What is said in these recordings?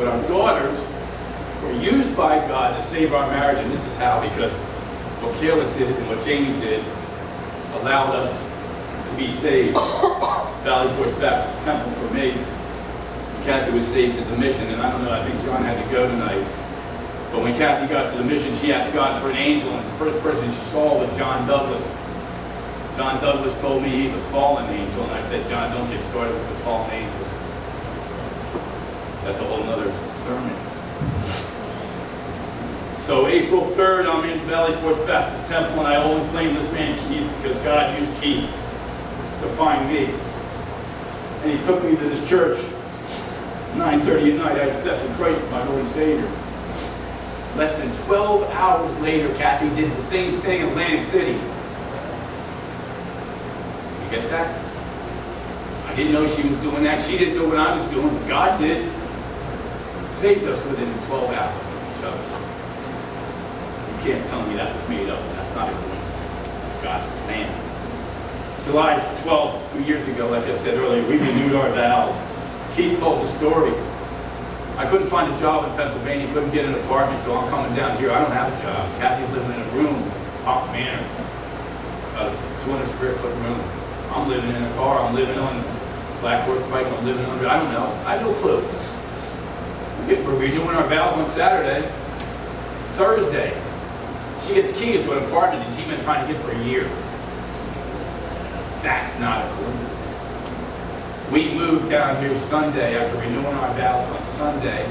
But our daughters were used by God to save our marriage, and this is how, because what Keally did and what Jamie did allowed us to be saved. Valley Forge Baptist Temple for me. Kathy was saved at the mission, and I don't know, I think John had to go tonight. But when Kathy got to the mission, she asked God for an angel, and the first person she saw was John Douglas. John Douglas told me he's a fallen angel, and I said, John, don't get started with the fallen angels. That's a whole nother sermon. So April 3rd, I'm in Valley Forge Baptist Temple, and I always blame this man Keith because God used Keith to find me. And he took me to this church. 9:30 at night, I accepted Christ as my Lord and Savior. Less than 12 hours later, Kathy did the same thing in Atlantic City. You get that? I didn't know she was doing that. She didn't know what I was doing, but God did. Saved us within 12 hours of each other. You can't tell me that was made up. That's not a coincidence. That's God's plan. July 12th, 2 years ago, like I said earlier, we renewed our vows. Keith told the story. I couldn't find a job in Pennsylvania, couldn't get an apartment, so I'm coming down here. I don't have a job. Kathy's living in a room, Fox Manor, about a 200 square foot room. I'm living in a car, I'm living on Black Horse Pike, I'm living under, I don't know. I have no clue. We're renewing our vows on Saturday. Thursday, she gets keys to an apartment that she's been trying to get for a year. That's not a coincidence. We moved down here Sunday after renewing our vows on Sunday,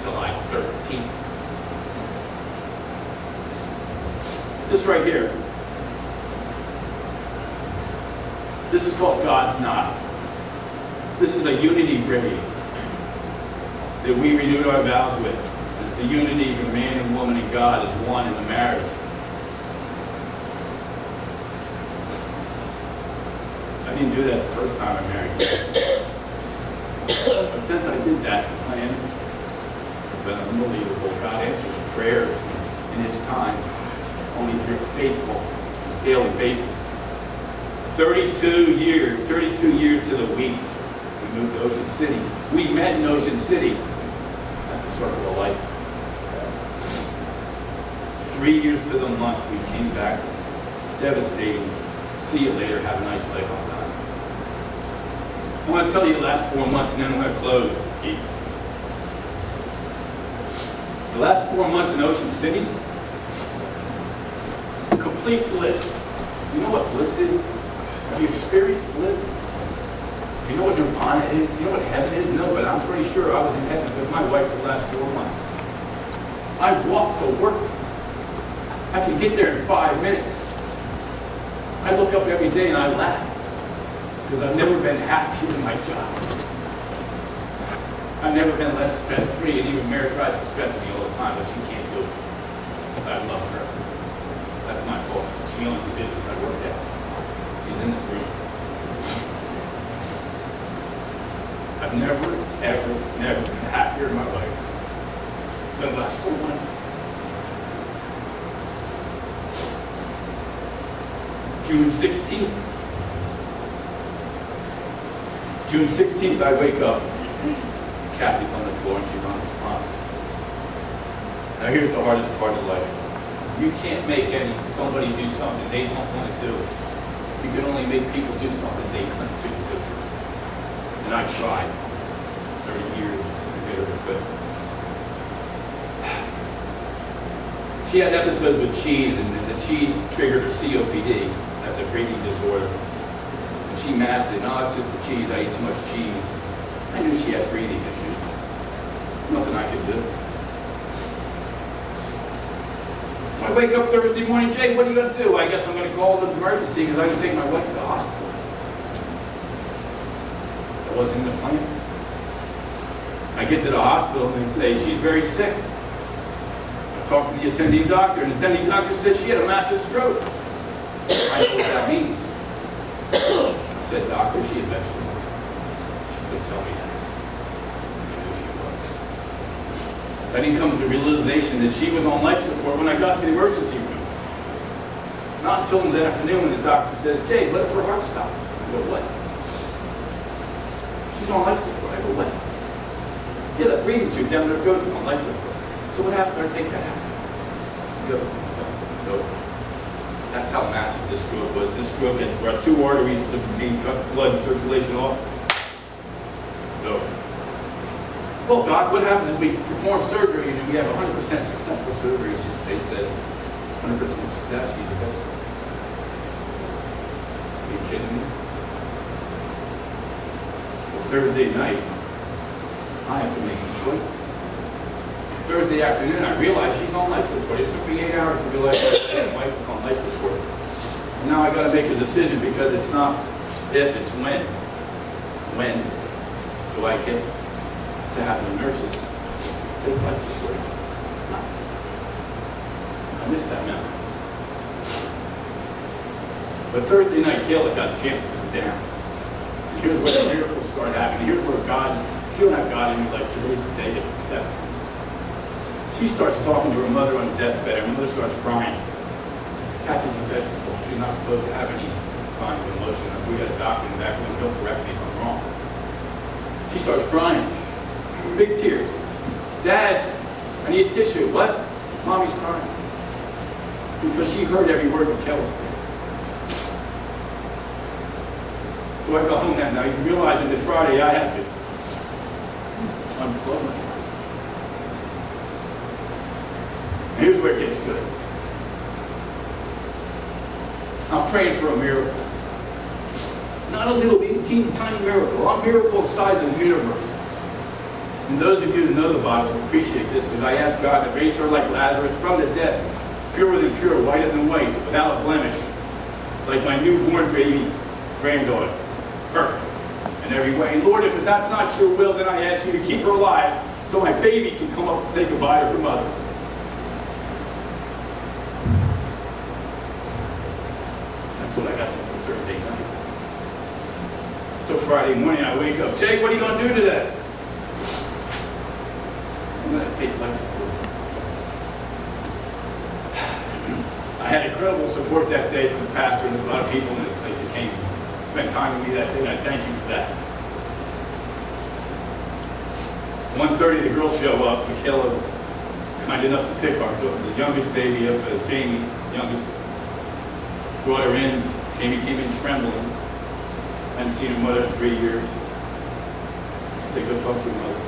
July 13th. This right here. This is called God's Knot. This is a unity ring that we renewed our vows with. It's the unity for man and woman and God as one in the marriage. I didn't do that the first time I married her. But since I did that, the plan has been unbelievable. God answers prayers in His time, only if you're faithful on a daily basis. 32 years to the week, we moved to Ocean City. We met in Ocean City. That's a circle of life. 3 years to the month, we came back. Devastating. See you later. Have a nice life. I'm done. I want to tell you the last 4 months, and then I'm going to close, Keith. The last 4 months in Ocean City, complete bliss. Do you know what bliss is? Have you experienced bliss? Do you know what nirvana is? Do you know what heaven is? No, but I'm pretty sure I was in heaven with my wife for the last 4 months. I walk to work. I can get there in 5 minutes. I look up every day and I laugh because I've never been happy in my job. I've never been less stress-free, and even Mary tries to stress me all the time, but she can't do it. But I love her. That's my boss. She owns the business I work at. She's in this room. I've never been happier in my life than the last 4 months. June 16th, I wake up. Kathy's on the floor and she's unresponsive. Now here's the hardest part of life. You can't make somebody do something they don't want to do. You can only make people do something they want to do. And I tried 30 years to get her to quit. She had episodes with cheese, and the cheese triggered her COPD. That's a breathing disorder. And she masked it. No, it's just the cheese. I eat too much cheese. I knew she had breathing issues. Nothing I could do. So I wake up Thursday morning. Jay, what are you going to do? I guess I'm going to call an emergency because I can take my wife to the hospital. That wasn't in the plan. I get to the hospital and they say, she's very sick. I talked to the attending doctor, and the attending doctor said she had a massive stroke. I know what that means. I said, doctor, she a vegetable. She couldn't tell me that. I knew she was. I didn't come to the realization that she was on life support when I got to the emergency room. Not until in the afternoon when the doctor says, Jay, what if her heart stops? I go, what? She's on life support. I go, what? Yeah, the breathing tube down there goes on life support. So what happens? I take that out. It's over. That's how massive this stroke was. This stroke had brought 2 arteries to the brain, cut blood circulation off. It's over. Well, Doc, what happens if we perform surgery and we have 100% successful surgery? They said, 100% success, she's a vegetable. Are you kidding me? So Thursday night, I have to make some choices. Thursday afternoon, I realized she's on life support. It took me 8 hours to realize that my wife is on life support. And now I got to make a decision because it's not if, it's when. When do I get to have the nurses take life support? I missed that now. But Thursday night, Keally got a chance to come down. And here's where the miracles start happening. Here's where God, if you don't have God in your life, today's the day to accept Him. She starts talking to her mother on the deathbed. Her mother starts crying. Kathy's a vegetable. She's not supposed to have any sign of emotion. We got a doctor in the back room. He'll correct me if I'm wrong. She starts crying. Big tears. Dad, I need tissue. What? Mommy's crying. Because she heard every word that Keally said. So I go home that night realizing that Friday I have to unplug. Here's where it gets good. I'm praying for a miracle. Not a little bitty, teeny tiny miracle. A miracle the size of the universe. And those of you who know the Bible appreciate this because I asked God to raise her like Lazarus from the dead. Purer than pure, whiter than white, without a blemish. Like my newborn baby granddaughter. Perfect in every way. And Lord, if that's not your will, then I ask you to keep her alive so my baby can come up and say goodbye to her mother. That's what I got to do Thursday night. So Friday morning I wake up. Jake, what are you going to do today? I'm going to take life support. I had incredible support that day from the pastor and a lot of people in the place that came and spent time with me that day, and I thank you for that. 1:30 the girls show up. Michaela was kind enough to pick the youngest baby up, Jamie, youngest. Brought her in. Jamie came in trembling. Hadn't seen her mother in 3 years. I said, go talk to your mother.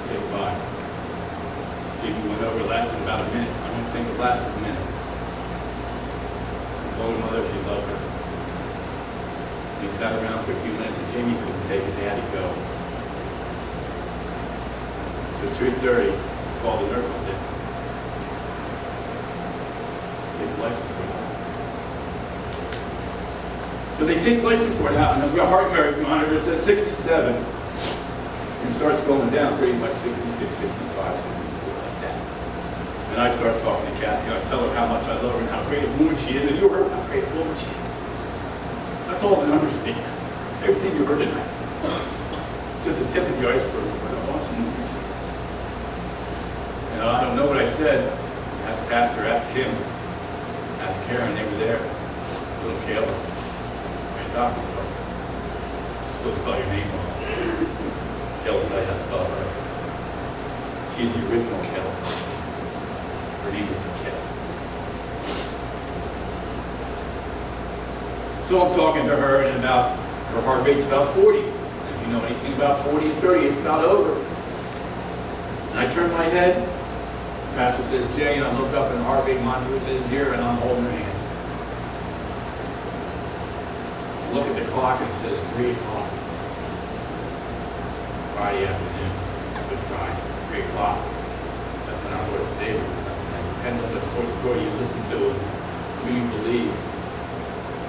Say goodbye. Jamie went over. It lasted about a minute. I don't think it lasted a minute. I told her mother she loved her. We sat around for a few minutes and Jamie couldn't take it. They had to go. So 2:30, called the nurses in. Take life support out. So they take life support out, and the heart rate monitor says 67. And starts going down pretty much 66, 65, 64, like that. And I start talking to Kathy, and I tell her how much I love her and how great a woman she is, and you heard how great a woman she is. That's all I understand. Everything you heard tonight. Just the tip of the iceberg of what an awesome woman she is. And I don't know what I said. Ask Pastor, ask Kim, ask Karen, they were there. Little Kayla. My doctor told me. Still spell your name wrong. Kayla will tell you how to spell it right. She's the original Kayla. Her name was Keally. So I'm talking to her, and about her heart rate's about 40. And if you know anything about 40 and 30, it's about over. And I turn my head. The pastor says, Jay, and I look up, and the heart rate monitor says 0, and I'm holding her hand. I look at the clock, and it says 3 o'clock. Friday afternoon, Good Friday, 3 o'clock. That's when our Lord and Savior. Depending on what story you listen to and who you believe.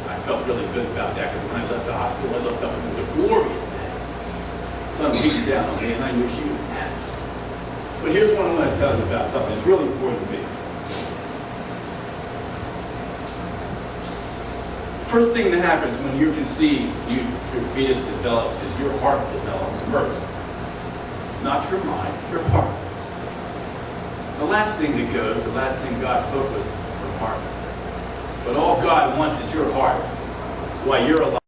I felt really good about that because when I left the hospital, I looked up and it was a glorious day. The sun beating down on me, and I knew she was happy. But here's what I'm going to tell you about something that's really important to me. First thing that happens when you're conceived, your fetus develops, is your heart develops first. Not your mind, your heart. The last thing that goes, the last thing God took was your heart. But all God wants is your heart while you're alive.